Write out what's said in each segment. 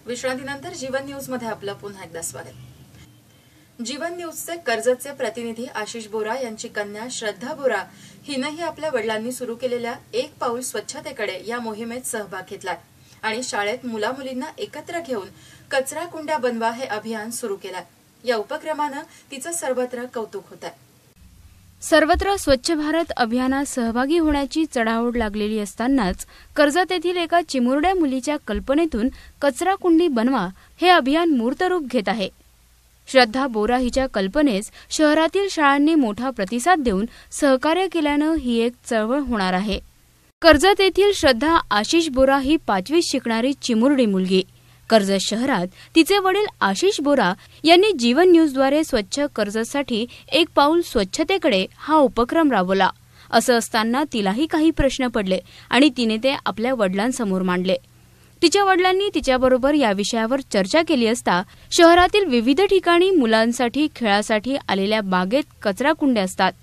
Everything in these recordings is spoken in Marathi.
विश्रांतीनंतर जीवन न्यूज मध्ये आपलं पुन्हा एकदा स्वागत। जीवन न्यूजचे कर्जतचे प्रतिनिधी आशिष बोरा यांची कन्या श्रद्धा बोरा हिनेही आपल्या वडिलांनी सुरू केलेल्या एक पाऊल स्वच्छतेकडे या मोहिमेत सहभाग घेतलाय आणि शाळेत मुला-मुलींना एकत्र घेऊन कचरा कुंड्या बनवा हे अभियान सुरू केलंय। या उपक्रमाने तिचं सर्वत्र कौतुक होत आहे। सर्वत्र स्वच्छ भारत अभियानात सहभागी होण्याची चढाओढ लागलेली असतानाच कर्जत येथील एका चिमुरड्या मुलीच्या कल्पनेतून कचरा कुंडी बनवा हे अभियान मूर्त रूप घेत आहे। श्रद्धा बोरा हिच्या कल्पनेस शहरातील शाळांनी मोठा प्रतिसाद देऊन सहकार्य केल्याने ही एक चळवळ होणार आहे। कर्जत येथील श्रद्धा आशिष बोरा ही 5वीत शिकणारी चिमुरडी मुलगी। कर्जत शहरात तिचे वडील आशिष बोरा यांनी जीवन न्यूजद्वारे स्वच्छ कर्जतसाठी एक पाऊल स्वच्छतेकडे हा उपक्रम राबवला। असं असताना तिलाही काही प्रश्न पडले आणि तिने ते आपल्या वडिलांसमोर मांडले। तिच्या वडिलांनी तिच्याबरोबर या विषयावर चर्चा केली असता शहरातील विविध ठिकाणी मुलांसाठी खेळासाठी आलेल्या बागेत कचरा कुंड्या असतात।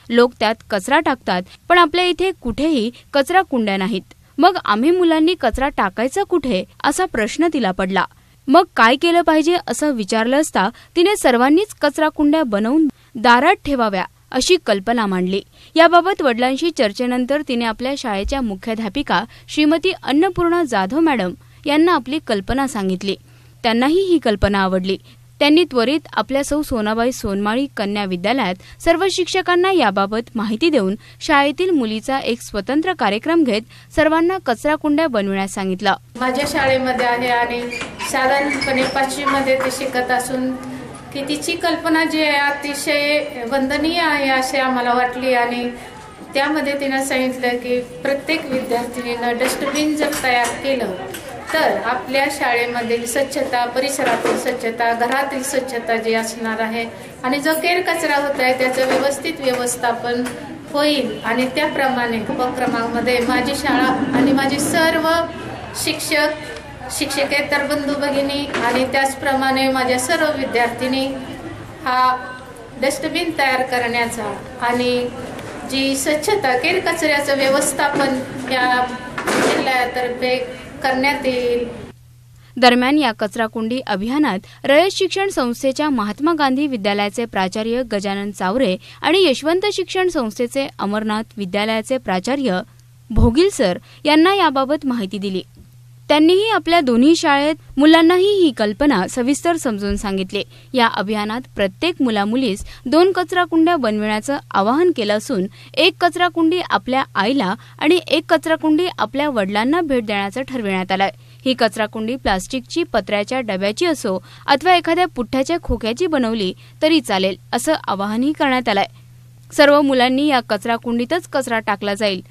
लोक त्यात कचरा टाकतात, पण आपल्या इथे कुठेही कचरा कुंड्या नाहीत। मग आम्ही मुलांनी कचरा टाकायचा कुठे असा प्रश्न तिला पडला। मग काय केलं पाहिजे असं विचारलं असता तिने सर्वांनीच कचरा कुंड्या बनवून दारात ठेवाव्या अशी कल्पना मांडली। याबाबत वडिलांशी चर्चेनंतर तिने आपल्या शाळेच्या मुख्याध्यापिका श्रीमती अन्नपूर्णा जाधव मॅडम यांना आपली कल्पना सांगितली। त्यांनाही ही कल्पना आवडली। त्यांनी त्वरित आपल्या सौ सोनाबाई सोनमाळी कन्या विद्यालयात सर्व शिक्षकांना याबाबत माहिती देऊन शाळेतील मुलीचा एक स्वतंत्र कार्यक्रम घेत सर्वांना कचरा कुंड्या बनवण्यास सांगितलं। माझ्या शाळेमध्ये आहे आणि साधारणपणे 5वी मध्ये ते शिकत असून की तिची कल्पना जी आहे अतिशय वंदनीय आहे असे आम्हाला वाटली आणि त्यामध्ये तिने सांगितलं की प्रत्येक विद्यार्थिनीनं डस्टबिन जर तयार केलं तर आपल्या शाळेमधील स्वच्छता, परिसरातील स्वच्छता, घरातील स्वच्छता जी असणार आहे आणि जो गैरकचरा होत आहे त्याचं व्यवस्थित व्यवस्थापन होईल आणि त्याप्रमाणे उपक्रमामध्ये माझी शाळा आणि माझे सर्व शिक्षकेतर बंधू भगिनी आणि त्याचप्रमाणे माझ्या सर्व विद्यार्थिनी हा डस्टबिन तयार करण्याचा आणि जी स्वच्छता गैरकचऱ्याचं व्यवस्थापन या जिल्ह्यातर्फे करण्यात येईल। दरम्यान या कचरा कुंडी अभियानात रयत शिक्षण संस्थेच्या महात्मा गांधी विद्यालयाचे प्राचार्य गजानन चावरे आणि यशवंत शिक्षण संस्थेचे अमरनाथ विद्यालयाचे प्राचार्य भोगिल सर यांना याबाबत माहिती दिली। त्यांनीही आपल्या दोन्ही शाळेत मुलांनाही ही कल्पना सविस्तर समजून सांगितले। या अभियानात प्रत्येक मुलामुलीस 2 कचरा कुंड्या बनविण्याचं आवाहन केलं असून एक कचरा कुंडी आपल्या आईला आणि एक कचरा कुंडी आपल्या वडिलांना भेट देण्याचं ठरविण्यात आलंय। ही कचरा कुंडी प्लास्टिकची, पत्र्याच्या डब्याची असो अथवा एखाद्या पुठ्ठ्याच्या खोक्याची बनवली तरी चालेल असं आवाहनही करण्यात आलंय। सर्व मुलांनी या कचरा कुंडीतच कचरा टाकला जाईल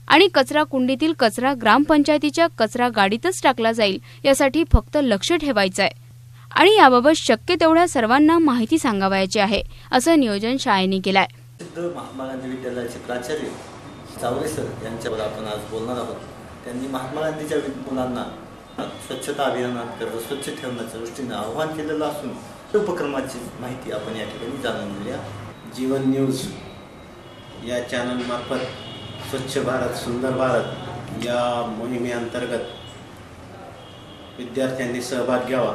आणि कचरा कुंडीतील कचरा ग्रामपंचायतीच्या कचरा गाडीतच टाकला जाईल यासाठी फक्त लक्ष ठेवायचं आहे आणि याबाबत शक्य तेवढ्या सर्वांना माहिती सांगावयाची आहे असं नियोजन शाळेने केलंय। महात्मा गांधी विद्यालयाचे प्राचार्य चावरे सर यांच्यावर आपण आज बोलणार आहोत। त्यांनी महात्मा गांधीच्या मुलांना स्वच्छता अभियानात स्वच्छ ठेवण्याच्या दृष्टीने आवाहन केलेलं असून उपक्रमाची माहिती आपण या ठिकाणी जाणून घेऊया। जीवन न्यूज या चॅनल मार्फत स्वच्छ भारत सुंदर भारत या मोहिमेअंतर्गत विद्यार्थ्यांनी सहभाग घ्यावा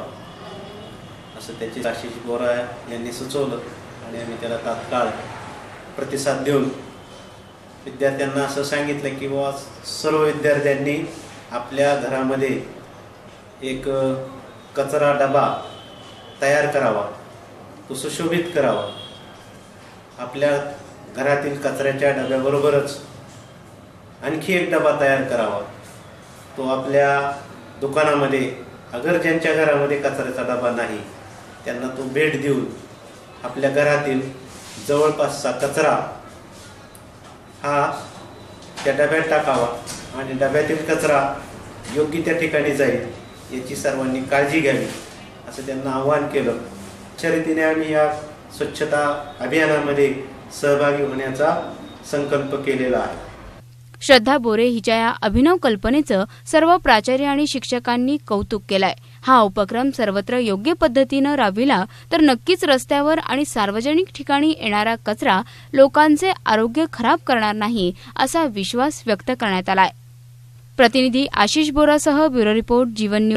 असं त्याचे आशिष बोरा यांनी सुचवलं आणि आम्ही त्याला तात्काळ प्रतिसाद देऊन विद्यार्थ्यांना असं सांगितलं की बाबा सर्व विद्यार्थ्यांनी आपल्या घरामध्ये एक कचरा डबा तयार करावा, तो सुशोभित करावा। आपल्या घरातील कचऱ्याच्या डब्याबरोबरच आणखी एक डबा तयार करावा, तो आपल्या दुकानामध्ये अगर ज्यांच्या घरामध्ये कचऱ्याचा डबा नाही त्यांना तो भेट देऊन आपल्या घरातील जवळपासचा कचरा हा त्या डब्यात टाकावा आणि डब्यातील कचरा योग्य त्या ठिकाणी जाईल याची सर्वांनी काळजी घ्यावी असं त्यांना आवाहन केलं। अशा रीतीने आम्ही या स्वच्छता अभियानामध्ये सहभागी होण्याचा संकल्प केलेला आहे। श्रद्धा बोरे हिच्या या अभिनव कल्पनेचं सर्व प्राचार्य आणि शिक्षकांनी कौतुक केलंय। हा उपक्रम सर्वत्र योग्य पद्धतीनं राबविला तर नक्कीच रस्त्यावर आणि सार्वजनिक ठिकाणी येणारा कचरा लोकांचे आरोग्य खराब करणार नाही असा विश्वास व्यक्त करण्यात आलाय। प्रतिनिधी आशिष बोरासह ब्युरो रिपोर्ट जीवन न्यूज।